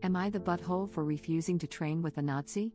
Am I the butthole for refusing to train with a Nazi?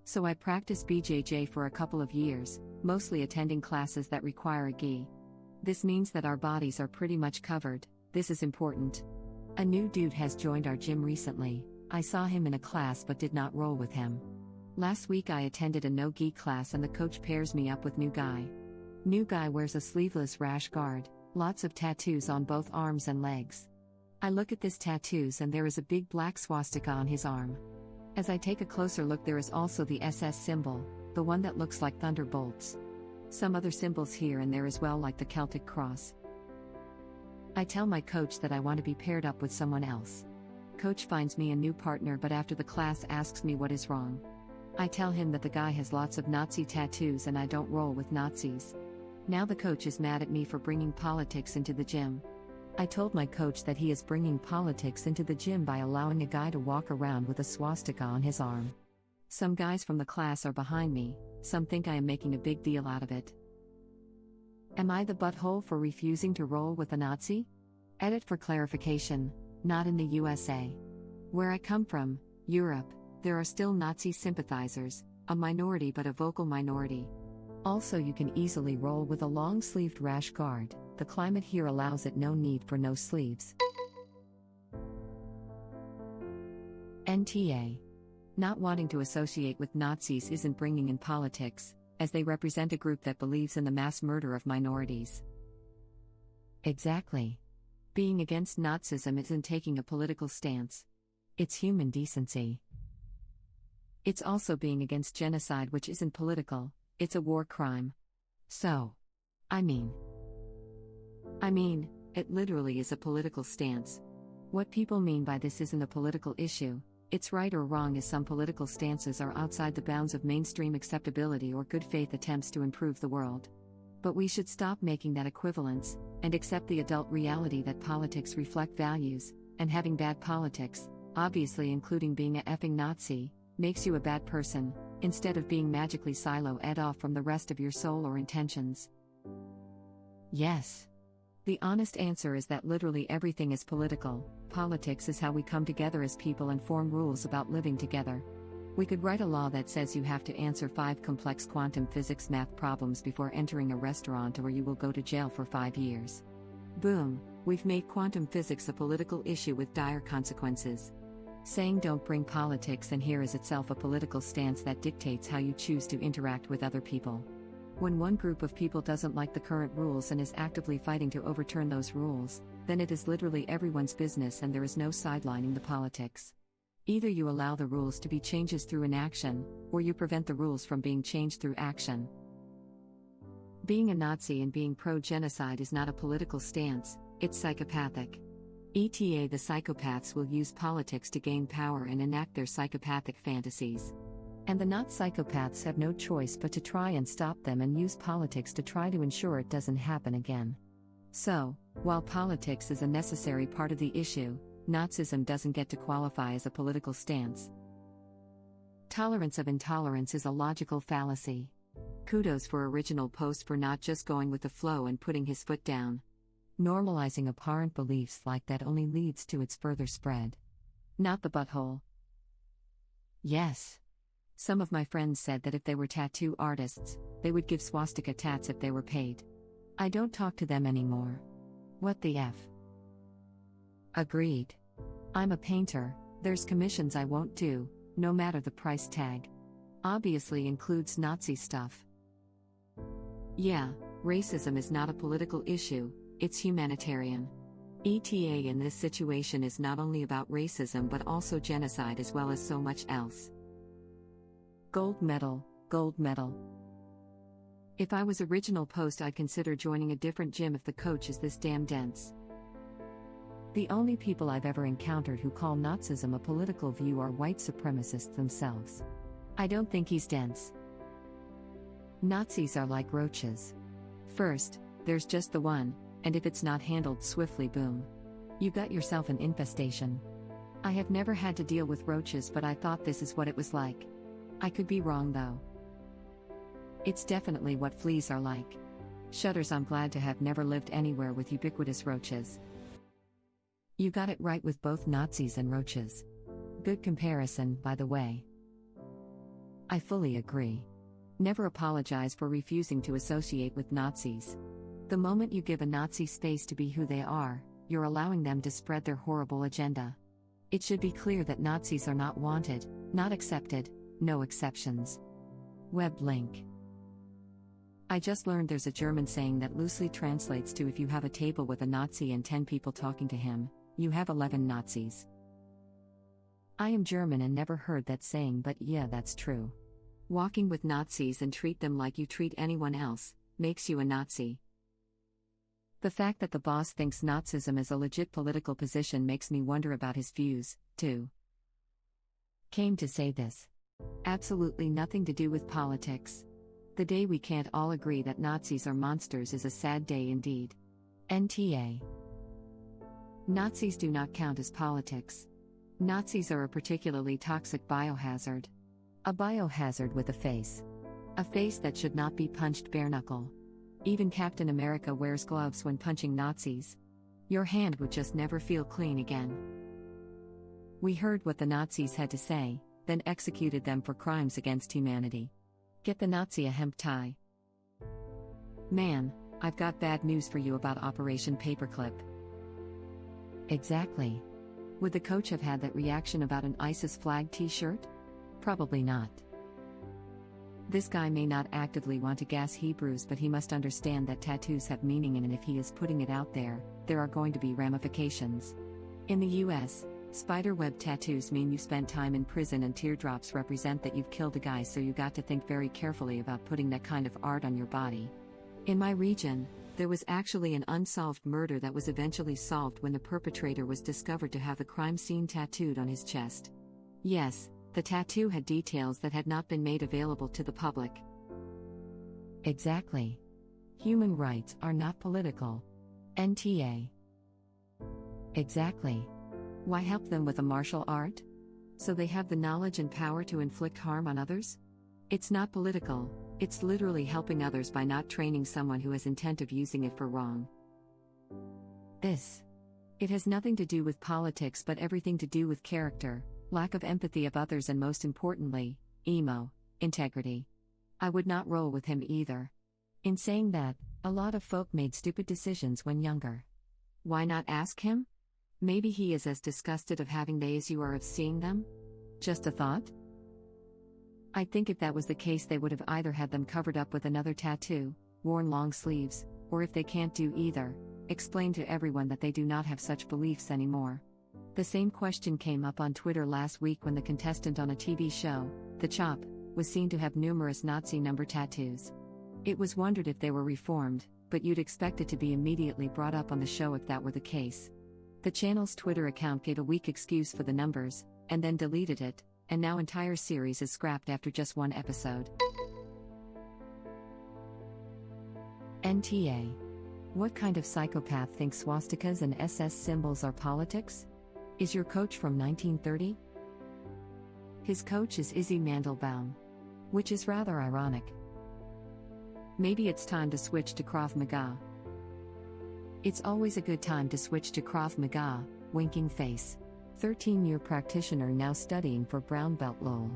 So I practiced BJJ for a couple of years, mostly attending classes that require a gi. This means that our bodies are pretty much covered. This is important. A new dude has joined our gym recently. I saw him in a class but did not roll with him. Last week I attended a no-gi class and the coach pairs me up with new guy. New guy wears a sleeveless rash guard, lots of tattoos on both arms and legs. I look at this tattoos and there is a big black swastika on his arm. As I take a closer look, there is also the SS symbol, the one that looks like thunderbolts. Some other symbols here and there as well, like the Celtic cross. I tell my coach that I want to be paired up with someone else. Coach finds me a new partner but after the class asks me what is wrong. I tell him that the guy has lots of Nazi tattoos and I don't roll with Nazis. Now the coach is mad at me for bringing politics into the gym. I told my coach that he is bringing politics into the gym by allowing a guy to walk around with a swastika on his arm. Some guys from the class are behind me, some think I am making a big deal out of it. Am I the butthole for refusing to roll with a Nazi? Edit for clarification, not in the USA. Where I come from, Europe, there are still Nazi sympathizers, a minority but a vocal minority. Also, you can easily roll with a long-sleeved rash guard. The climate here allows it, no need for no sleeves. NTA. Not wanting to associate with Nazis isn't bringing in politics, as they represent a group that believes in the mass murder of minorities. Exactly. Being against Nazism isn't taking a political stance. It's human decency. It's also being against genocide, which isn't political, it's a war crime. So, I mean, it literally is a political stance. What people mean by this isn't a political issue, it's right or wrong, as some political stances are outside the bounds of mainstream acceptability or good faith attempts to improve the world. But we should stop making that equivalence, and accept the adult reality that politics reflect values, and having bad politics, obviously including being a effing Nazi, makes you a bad person, instead of being magically silo-ed off from the rest of your soul or intentions. Yes. The honest answer is that literally everything is political. Politics is how we come together as people and form rules about living together. We could write a law that says you have to answer 5 complex quantum physics math problems before entering a restaurant or you will go to jail for 5 years. Boom, we've made quantum physics a political issue with dire consequences. Saying don't bring politics in here is itself a political stance that dictates how you choose to interact with other people. When one group of people doesn't like the current rules and is actively fighting to overturn those rules, then it is literally everyone's business and there is no sidelining the politics. Either you allow the rules to be changes through inaction, or you prevent the rules from being changed through action. Being a Nazi and being pro-genocide is not a political stance, it's psychopathic. AITA, the psychopaths will use politics to gain power and enact their psychopathic fantasies. And the not psychopaths have no choice but to try and stop them and use politics to try to ensure it doesn't happen again. So, while politics is a necessary part of the issue, Nazism doesn't get to qualify as a political stance. Tolerance of intolerance is a logical fallacy. Kudos for original post for not just going with the flow and putting his foot down. Normalizing abhorrent beliefs like that only leads to its further spread. Not the butthole. Yes. Some of my friends said that if they were tattoo artists, they would give swastika tats if they were paid. I don't talk to them anymore. What the F? Agreed. I'm a painter, there's commissions I won't do, no matter the price tag. Obviously includes Nazi stuff. Yeah, racism is not a political issue, it's humanitarian. AITA in this situation is not only about racism but also genocide as well as so much else. Gold medal, gold medal. If I was original post, I'd consider joining a different gym if the coach is this damn dense. The only people I've ever encountered who call Nazism a political view are white supremacists themselves. I don't think he's dense. Nazis are like roaches. First, there's just the one, and if it's not handled swiftly, boom. You got yourself an infestation. I have never had to deal with roaches, but I thought this is what it was like. I could be wrong though. It's definitely what fleas are like. Shudders. I'm glad to have never lived anywhere with ubiquitous roaches. You got it right with both Nazis and roaches. Good comparison, by the way. I fully agree. Never apologize for refusing to associate with Nazis. The moment you give a Nazi space to be who they are, you're allowing them to spread their horrible agenda. It should be clear that Nazis are not wanted, not accepted, no exceptions. Web link. I just learned there's a German saying that loosely translates to if you have a table with a Nazi and 10 people talking to him, you have 11 Nazis. I am German and never heard that saying, but yeah, that's true. Walking with Nazis and treat them like you treat anyone else, makes you a Nazi. The fact that the boss thinks Nazism is a legit political position makes me wonder about his views, too. Came to say this. Absolutely nothing to do with politics. The day we can't all agree that Nazis are monsters is a sad day indeed. NTA. Nazis do not count as politics. Nazis are a particularly toxic biohazard. A biohazard with a face. A face that should not be punched bare knuckle. Even Captain America wears gloves when punching Nazis. Your hand would just never feel clean again. We heard what the Nazis had to say, then executed them for crimes against humanity. Get the Nazi a hemp tie. Man, I've got bad news for you about Operation Paperclip. Exactly. Would the coach have had that reaction about an ISIS flag t-shirt? Probably not. This guy may not actively want to gas Hebrews, but he must understand that tattoos have meaning, and if he is putting it out there, there are going to be ramifications. In the US, spiderweb tattoos mean you spent time in prison, and teardrops represent that you've killed a guy, so you got to think very carefully about putting that kind of art on your body. In my region, there was actually an unsolved murder that was eventually solved when the perpetrator was discovered to have the crime scene tattooed on his chest. Yes, the tattoo had details that had not been made available to the public. Exactly. Human rights are not political. NTA. Exactly. Why help them with a martial art? So they have the knowledge and power to inflict harm on others? It's not political, it's literally helping others by not training someone who has intent of using it for wrong. It has nothing to do with politics but everything to do with character, lack of empathy of others, and most importantly, integrity. I would not roll with him either. In saying that, a lot of folk made stupid decisions when younger. Why not ask him? Maybe he is as disgusted of having they as you are of seeing them? Just a thought? I think if that was the case, they would have either had them covered up with another tattoo, worn long sleeves, or if they can't do either, explain to everyone that they do not have such beliefs anymore. The same question came up on Twitter last week when the contestant on a TV show, The Chop, was seen to have numerous Nazi number tattoos. It was wondered if they were reformed, but you'd expect it to be immediately brought up on the show if that were the case. The channel's Twitter account gave a weak excuse for the numbers, and then deleted it, and now entire series is scrapped after just one episode. NTA. What kind of psychopath thinks swastikas and SS symbols are politics? Is your coach from 1930? His coach is Izzy Mandelbaum. Which is rather ironic. Maybe it's time to switch to Krav Maga. It's always a good time to switch to Krav Maga, winking face. 13-year practitioner now studying for brown belt lol.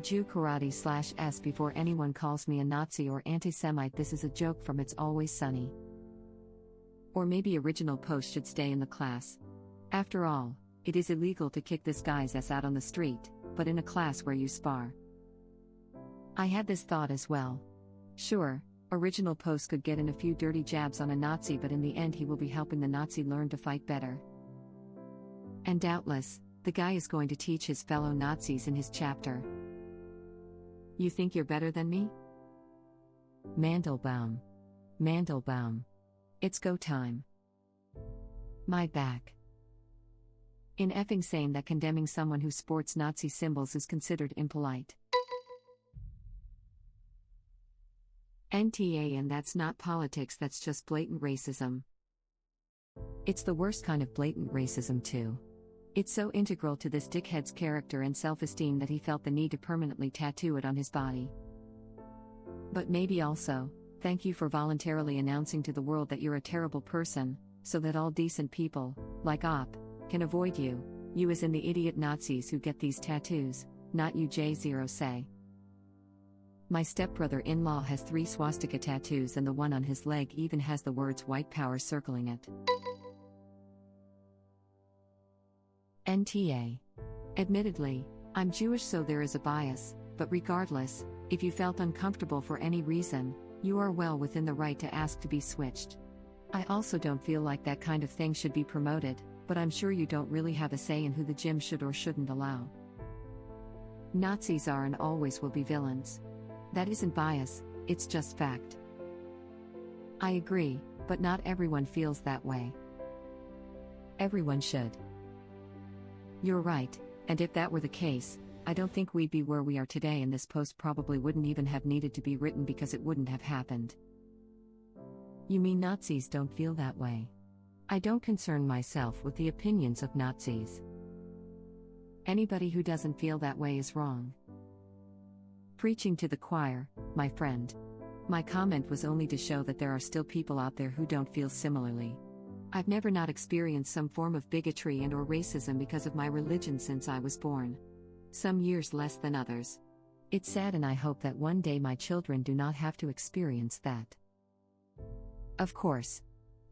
Jew karate/S before anyone calls me a Nazi or anti-Semite, this is a joke from It's Always Sunny. Or maybe original post should stay in the class. After all, it is illegal to kick this guy's ass out on the street, but in a class where you spar. I had this thought as well. Sure, original post could get in a few dirty jabs on a Nazi, but in the end he will be helping the Nazi learn to fight better. And doubtless, the guy is going to teach his fellow Nazis in his chapter. You think you're better than me? Mandelbaum. It's go time. My back. In effing saying that condemning someone who sports Nazi symbols is considered impolite. NTA. And that's not politics, that's just blatant racism. It's the worst kind of blatant racism too. It's so integral to this dickhead's character and self-esteem that he felt the need to permanently tattoo it on his body. But maybe also, thank you for voluntarily announcing to the world that you're a terrible person, so that all decent people, like Op, can avoid you. You as in the idiot Nazis who get these tattoos, not you J0 say. My stepbrother-in-law has 3 swastika tattoos and the one on his leg even has the words white power circling it. NTA. Admittedly, I'm Jewish so there is a bias, but regardless, if you felt uncomfortable for any reason, you are well within the right to ask to be switched. I also don't feel like that kind of thing should be promoted, but I'm sure you don't really have a say in who the gym should or shouldn't allow. Nazis are and always will be villains. That isn't bias, it's just fact. I agree, but not everyone feels that way. Everyone should. You're right, and if that were the case, I don't think we'd be where we are today, and this post probably wouldn't even have needed to be written because it wouldn't have happened. You mean Nazis don't feel that way? I don't concern myself with the opinions of Nazis. Anybody who doesn't feel that way is wrong. Preaching to the choir, my friend. My comment was only to show that there are still people out there who don't feel similarly. I've never not experienced some form of bigotry and/or racism because of my religion since I was born. Some years less than others. It's sad, and I hope that one day my children do not have to experience that. Of course.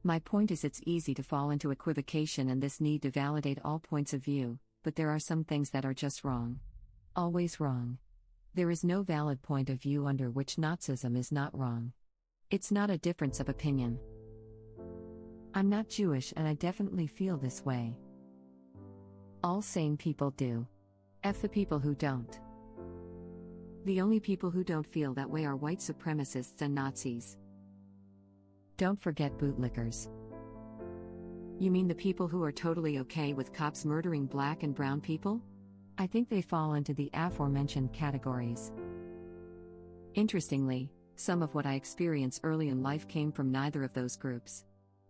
My point is, it's easy to fall into equivocation and this need to validate all points of view, but there are some things that are just wrong. Always wrong. There is no valid point of view under which Nazism is not wrong. It's not a difference of opinion. I'm not Jewish and I definitely feel this way. All sane people do. F the people who don't. The only people who don't feel that way are white supremacists and Nazis. Don't forget bootlickers. You mean the people who are totally okay with cops murdering black and brown people? I think they fall into the aforementioned categories. Interestingly, some of what I experienced early in life came from neither of those groups.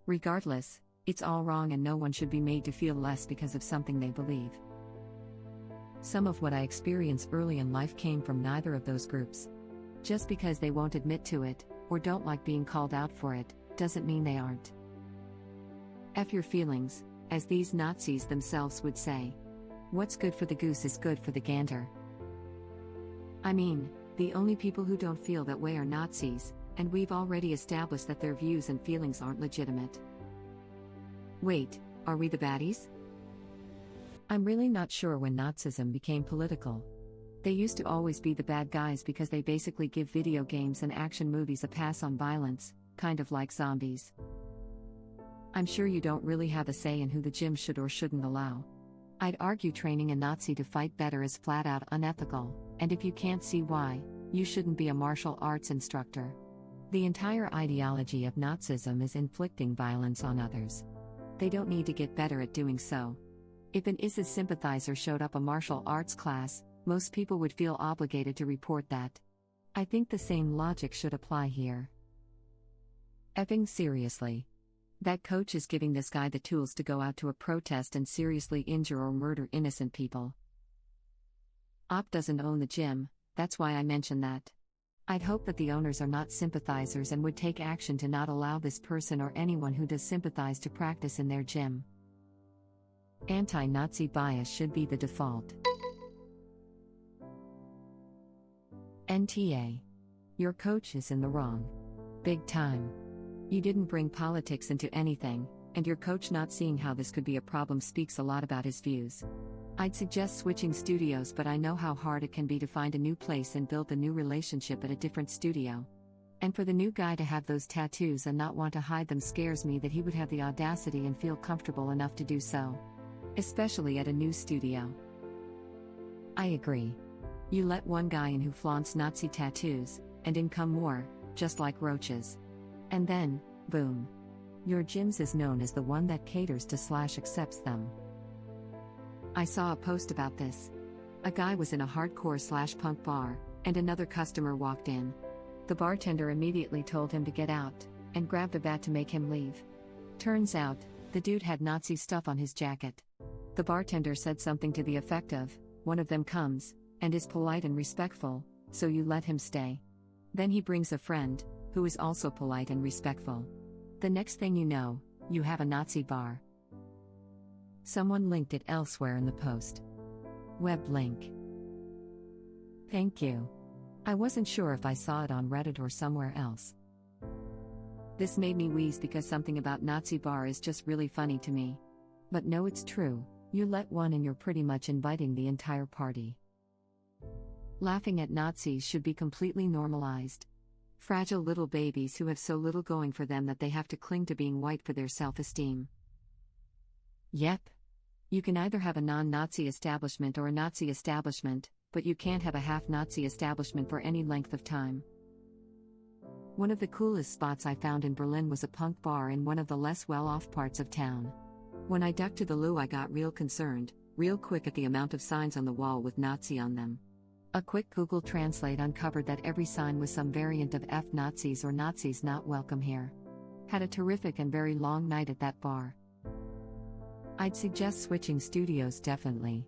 Regardless, it's all wrong and no one should be made to feel less because of something they believe. Some of what I experienced early in life came from neither of those groups. Just because they won't admit to it, or don't like being called out for it, doesn't mean they aren't. F your feelings, as these Nazis themselves would say. What's good for the goose is good for the gander. I mean, the only people who don't feel that way are Nazis, and we've already established that their views and feelings aren't legitimate. Wait, are we the baddies? I'm really not sure when Nazism became political. They used to always be the bad guys because they basically give video games and action movies a pass on violence, kind of like zombies. I'm sure you don't really have a say in who the gym should or shouldn't allow. I'd argue training a Nazi to fight better is flat out unethical, and if you can't see why, you shouldn't be a martial arts instructor. The entire ideology of Nazism is inflicting violence on others. They don't need to get better at doing so. If an ISIS sympathizer showed up a martial arts class, most people would feel obligated to report that. I think the same logic should apply here. Effing seriously. That coach is giving this guy the tools to go out to a protest and seriously injure or murder innocent people. Op doesn't own the gym, that's why I mention that. I'd hope that the owners are not sympathizers and would take action to not allow this person or anyone who does sympathize to practice in their gym. Anti-Nazi bias should be the default. NTA. Your coach is in the wrong. Big time. You didn't bring politics into anything, and your coach not seeing how this could be a problem speaks a lot about his views. I'd suggest switching studios, but I know how hard it can be to find a new place and build a new relationship at a different studio. And for the new guy to have those tattoos and not want to hide them scares me that he would have the audacity and feel comfortable enough to do so. Especially at a new studio. I agree. You let one guy in who flaunts Nazi tattoos, and in come more, just like roaches. And then, boom. Your gym's is known as the one that caters to / accepts them. I saw a post about this. A guy was in a hardcore / punk bar, and another customer walked in. The bartender immediately told him to get out, and grabbed a bat to make him leave. Turns out, the dude had Nazi stuff on his jacket. The bartender said something to the effect of, "One of them comes, and is polite and respectful, so you let him stay." Then he brings a friend, who is also polite and respectful. The next thing you know, You have a Nazi bar. Someone linked it elsewhere in the post. Web link. Thank you. I wasn't sure if I saw it on Reddit or somewhere else. This made me wheeze because something about Nazi bar is just really funny to me. But no, it's true. You let one and you're pretty much inviting the entire party. Laughing at Nazis should be completely normalized. Fragile little babies who have so little going for them that they have to cling to being white for their self-esteem. Yep. You can either have a non-Nazi establishment or a Nazi establishment, but you can't have a half-Nazi establishment for any length of time. One of the coolest spots I found in Berlin was a punk bar in one of the less well-off parts of town. When I ducked to the loo, I got real concerned, real quick at the amount of signs on the wall with Nazi on them. A quick Google Translate uncovered that every sign was some variant of F Nazis or Nazis not welcome here. Had a terrific and very long night at that bar. I'd suggest switching studios definitely.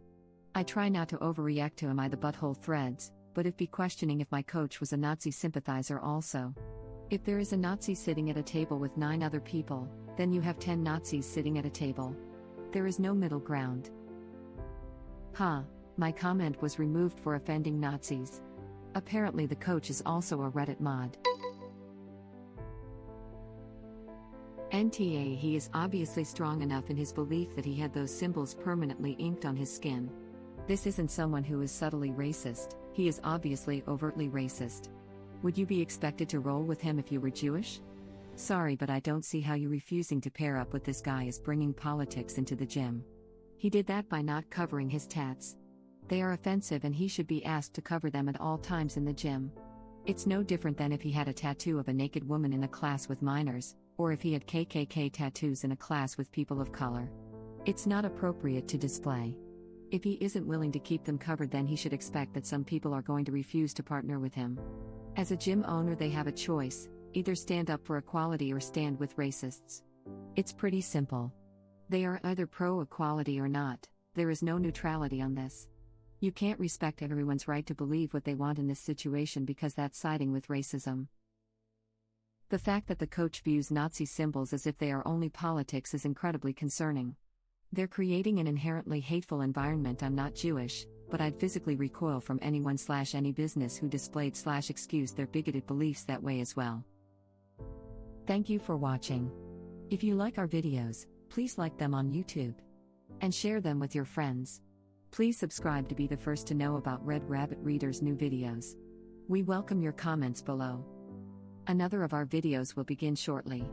I try not to overreact to Am I the Butthole threads, but if be questioning if my coach was a Nazi sympathizer also. If there is a Nazi sitting at a table with 9 other people, then you have 10 Nazis sitting at a table. There is no middle ground. My comment was removed for offending Nazis. Apparently the coach is also a Reddit mod. NTA, he is obviously strong enough in his belief that he had those symbols permanently inked on his skin. This isn't someone who is subtly racist, he is obviously overtly racist. Would you be expected to roll with him if you were Jewish? Sorry, but I don't see how you refusing to pair up with this guy is bringing politics into the gym. He did that by not covering his tats. They are offensive and he should be asked to cover them at all times in the gym. It's no different than if he had a tattoo of a naked woman in a class with minors, or if he had KKK tattoos in a class with people of color. It's not appropriate to display. If he isn't willing to keep them covered, then he should expect that some people are going to refuse to partner with him. As a gym owner, they have a choice, either stand up for equality or stand with racists. It's pretty simple. They are either pro-equality or not, there is no neutrality on this. You can't respect everyone's right to believe what they want in this situation because that's siding with racism. The fact that the coach views Nazi symbols as if they are only politics is incredibly concerning. They're creating an inherently hateful environment. I'm not Jewish, but I'd physically recoil from anyone/any business who displayed/excused their bigoted beliefs that way as well. Thank you for watching. If you like our videos, please like them on YouTube. And share them with your friends. Please subscribe to be the first to know about Red Rabbit Reader's new videos. We welcome your comments below. Another of our videos will begin shortly.